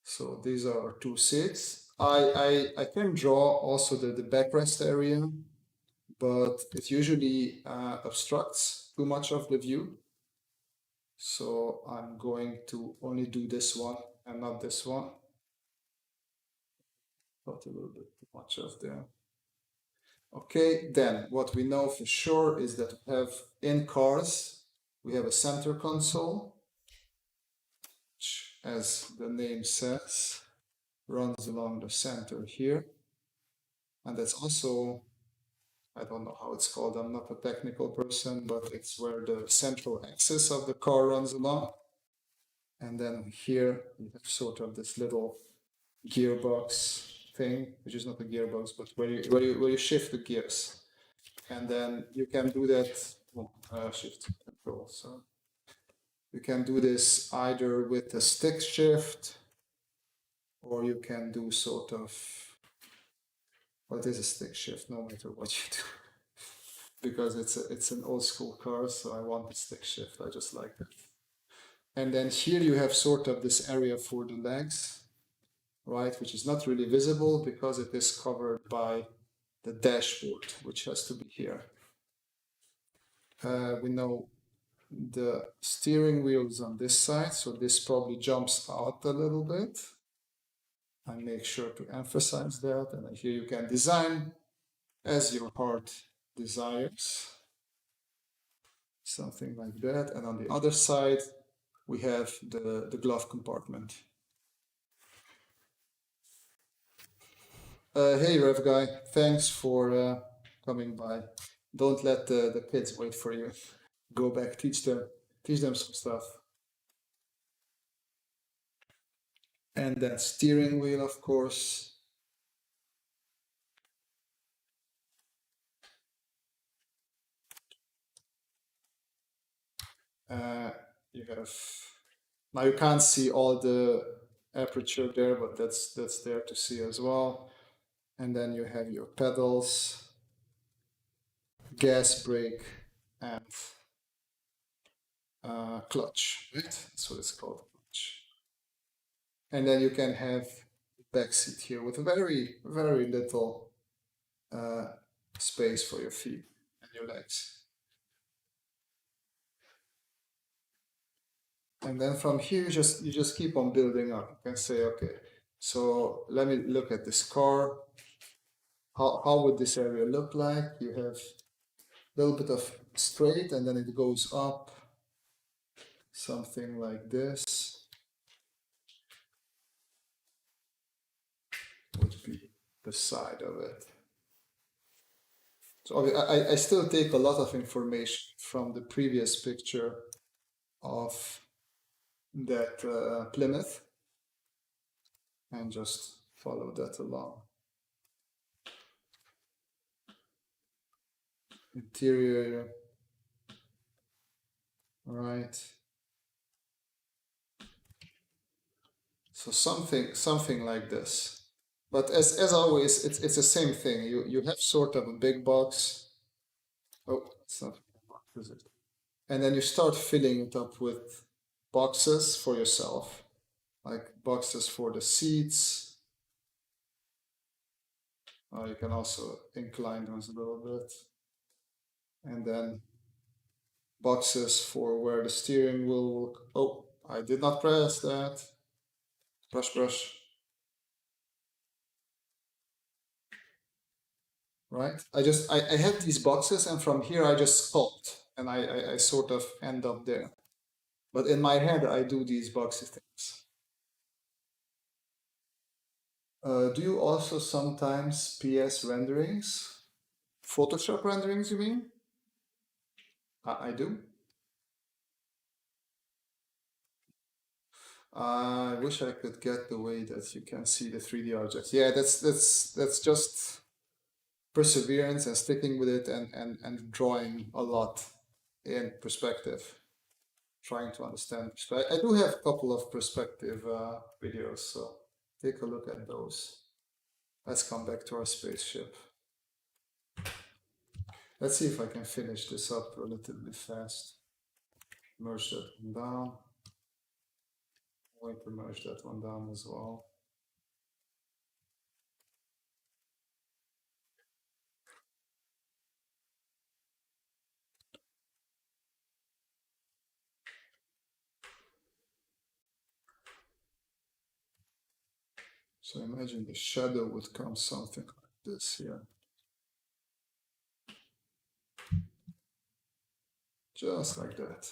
Speaker 1: So these are our two seats. I can draw also the backrest area, but it usually obstructs too much of the view. So I'm going to only do this one and not this one. Got a little bit too much of there. Okay, then what we know for sure is that we have in cars, we have a center console, which, as the name says, runs along the center here. And that's also, I don't know how it's called, I'm not a technical person, but it's where the central axis of the car runs along. And then here you have sort of this little gearbox thing, which is not a gearbox, but where you shift the gears. And then you can do that, shift control. So you can do this either with a stick shift, or you can do sort of, well, it is a stick shift no matter what you do. Because it's an old school car, so I want the stick shift, I just like it. And then here you have sort of this area for the legs, right, which is not really visible because it is covered by the dashboard, which has to be here. We know the steering wheel is on this side, so this probably jumps out a little bit. I make sure to emphasize that, and here you can design as your heart desires. Something like that. And on the other side, we have the glove compartment. Hey, Rev Guy, thanks for coming by. Don't let the kids wait for you. Go back, teach them some stuff. And then steering wheel, of course. You have, now you can't see all the aperture there, but that's there to see as well. And then you have your pedals, gas brake, and clutch, right? That's what it's called, clutch. And then you can have back seat here with very, very little space for your feet and your legs. And then from here, you just keep on building up. You can say, okay, so let me look at this car. How would this area look like? You have a little bit of straight, and then it goes up, something like this. Would be the side of it. So I still take a lot of information from the previous picture of that Plymouth and just follow that along. Interior, right? So something like this. But as always, it's the same thing. You have sort of a big box. Oh, it's not a big box, is it? And then you start filling it up with boxes for yourself, like boxes for the seats. You can also incline those a little bit. And then boxes for where the steering wheel will. Oh, I did not press that. Brush. Right? I have these boxes, and from here I just sculpt, and I sort of end up there. But in my head, I do these boxy things. Do you also sometimes PS renderings? Photoshop renderings, you mean? I do. I wish I could get the way that you can see the 3D objects. Yeah, that's just perseverance and sticking with it and drawing a lot in perspective, trying to understand. I do have a couple of perspective videos, so take a look at those. Let's come back to our spaceship. Let's see if I can finish this up relatively fast. Merge that one down. I'm going to merge that one down as well. So imagine the shadow would come something like this here. Just like that.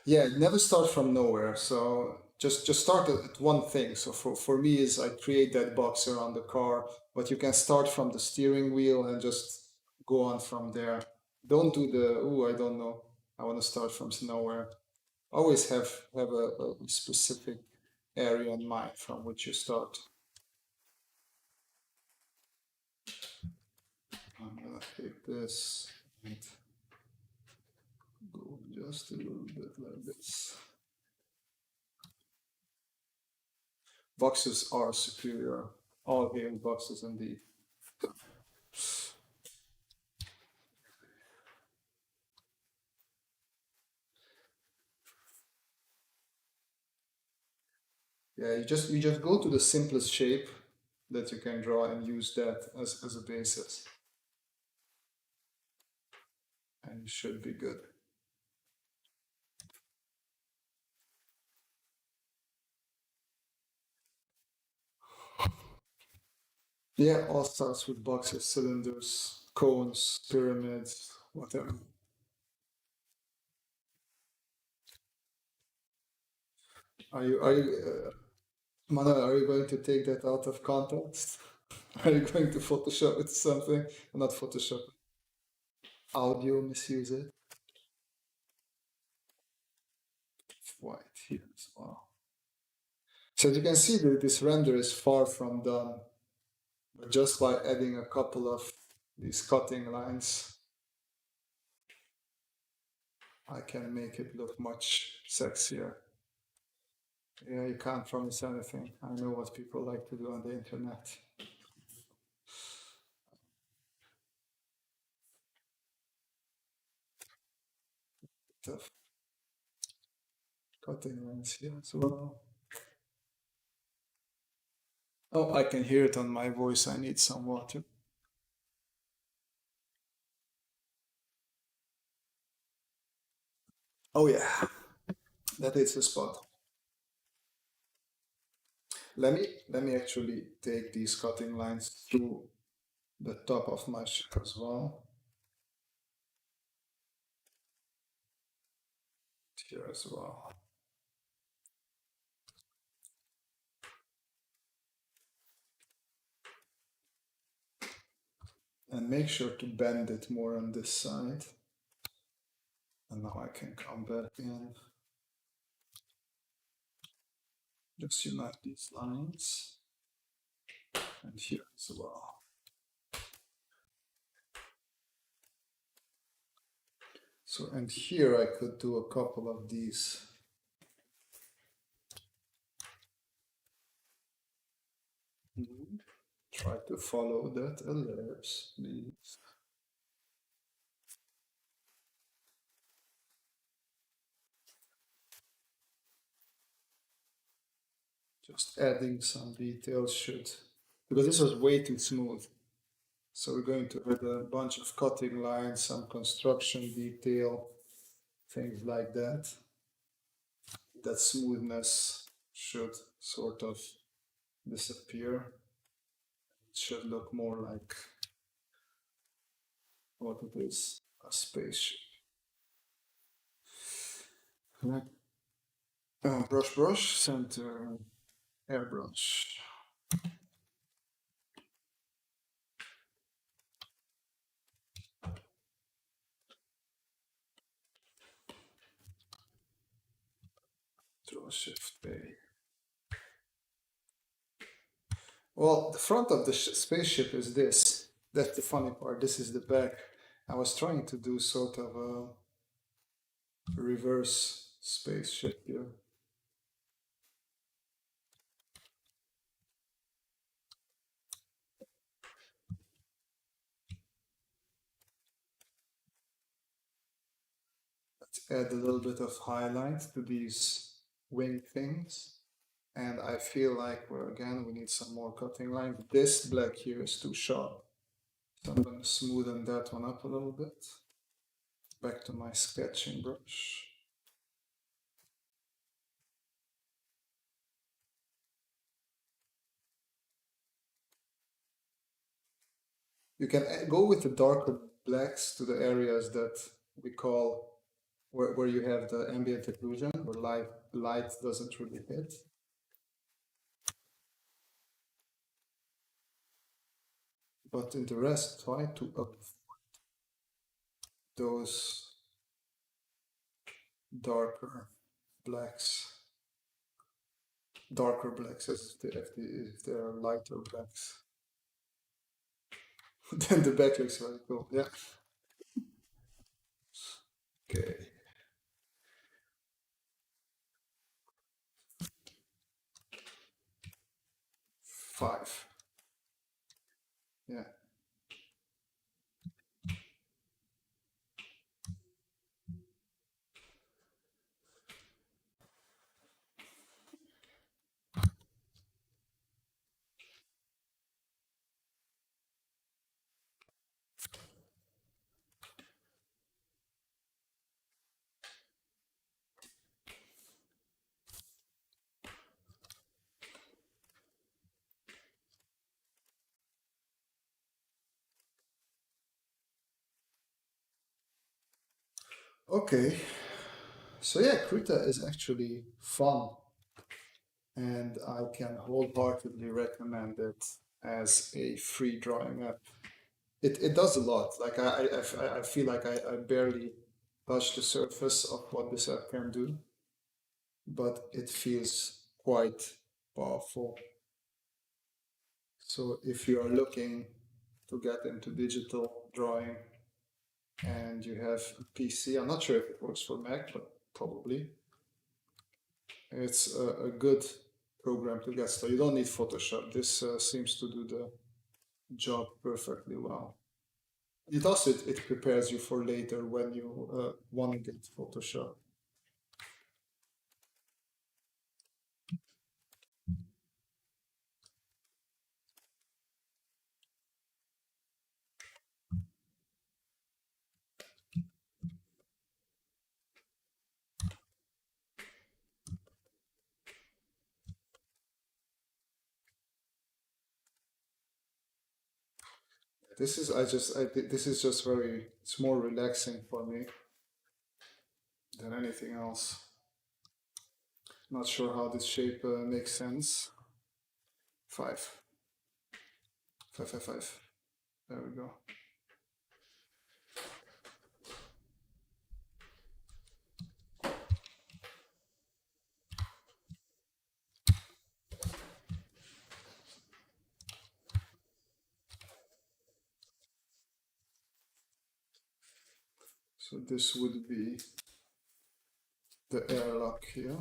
Speaker 1: Yeah, never start from nowhere. So just start at one thing. So for me is I create that box around the car, but you can start from the steering wheel and just go on from there. Don't do the, oh, I don't know. I want to start from nowhere. Always have a specific area in mind from which you start. I'm gonna take this and go just a little bit like this. Boxes are superior. All hail boxes indeed. Yeah, you just go to the simplest shape that you can draw and use that as a basis. And you should be good. Yeah, all starts with boxes, cylinders. cones, pyramids, whatever. Manuel, are you going to take that out of context? Are you going to Photoshop it to something? Not Photoshop, audio misuse it. White here as well. So as you can see, this render is far from done. But just by adding a couple of these cutting lines, I can make it look much sexier. Yeah, you can't promise anything. I know what people like to do on the internet. Tough cutting lines here as well. Oh, I can hear it on my voice. I need some water. Oh yeah, that is the spot. Let me actually take these cutting lines through the top of my ship as well. Here as well. And make sure to bend it more on this side. And now I can come back in. Just unite these lines. And here as well. So, and here I could do a couple of these. Try to follow that ellipse, please. Just adding some details should, because this was way too smooth. So we're going to add a bunch of cutting lines, some construction detail, things like that. That smoothness should sort of disappear. It should look more like what it is, a spaceship. Like brush, center, airbrush. Draw shift A. Well, the front of the spaceship is this. That's the funny part. This is the back. I was trying to do sort of a reverse spaceship here. Let's add a little bit of highlight to these wing things. And I feel like we need some more cutting line. This black here is too sharp. So I'm going to smoothen that one up a little bit. Back to my sketching brush. You can go with the darker blacks to the areas that we call where you have the ambient occlusion, where light doesn't really hit. But in the rest, try to avoid those darker blacks. Darker blacks, as if they are lighter blacks. Then the back looks very cool, yeah. Okay. Five. Yeah. Okay, so yeah, Krita is actually fun, and I can wholeheartedly recommend it as a free drawing app. It does a lot. Like I feel like I barely touch the surface of what this app can do, but it feels quite powerful. So if you are looking to get into digital drawing and you have a PC, I'm not sure if it works for Mac, but probably it's a good program to get started. You don't need Photoshop. This seems to do the job perfectly well. It also it prepares you for later when you want to get Photoshop. This is this is just very, it's more relaxing for me than anything else. Not sure how this shape makes sense. Five, five, five, five. There we go. So this would be the airlock here.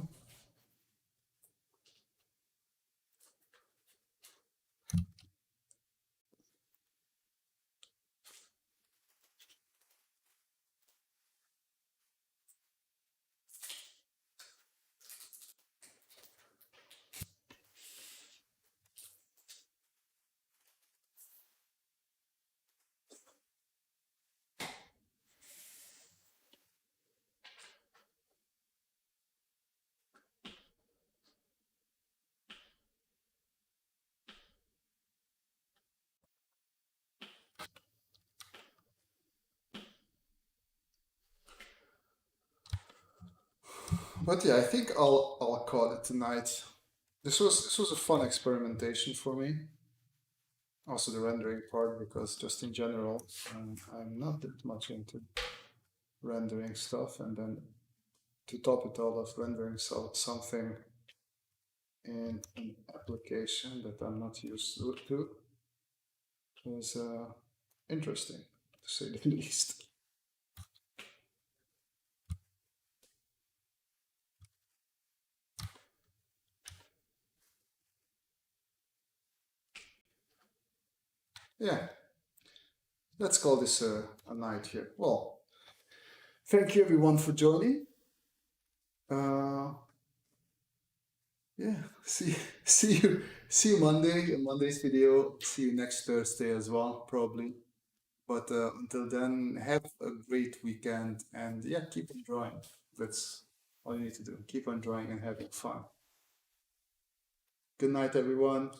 Speaker 1: But yeah, I think I'll call it tonight. This was a fun experimentation for me. Also the rendering part, because just in general, I'm not that much into rendering stuff, and then to top it all off, rendering something in an application that I'm not used to is interesting, to say the least. Yeah, let's call this a night here. Well, thank you everyone for joining. Uh, yeah, see you Monday in Monday's video. See you next Thursday as well, probably. But until then, have a great weekend, and yeah, keep on drawing. That's all you need to do. Keep on drawing and having fun. Good night, everyone.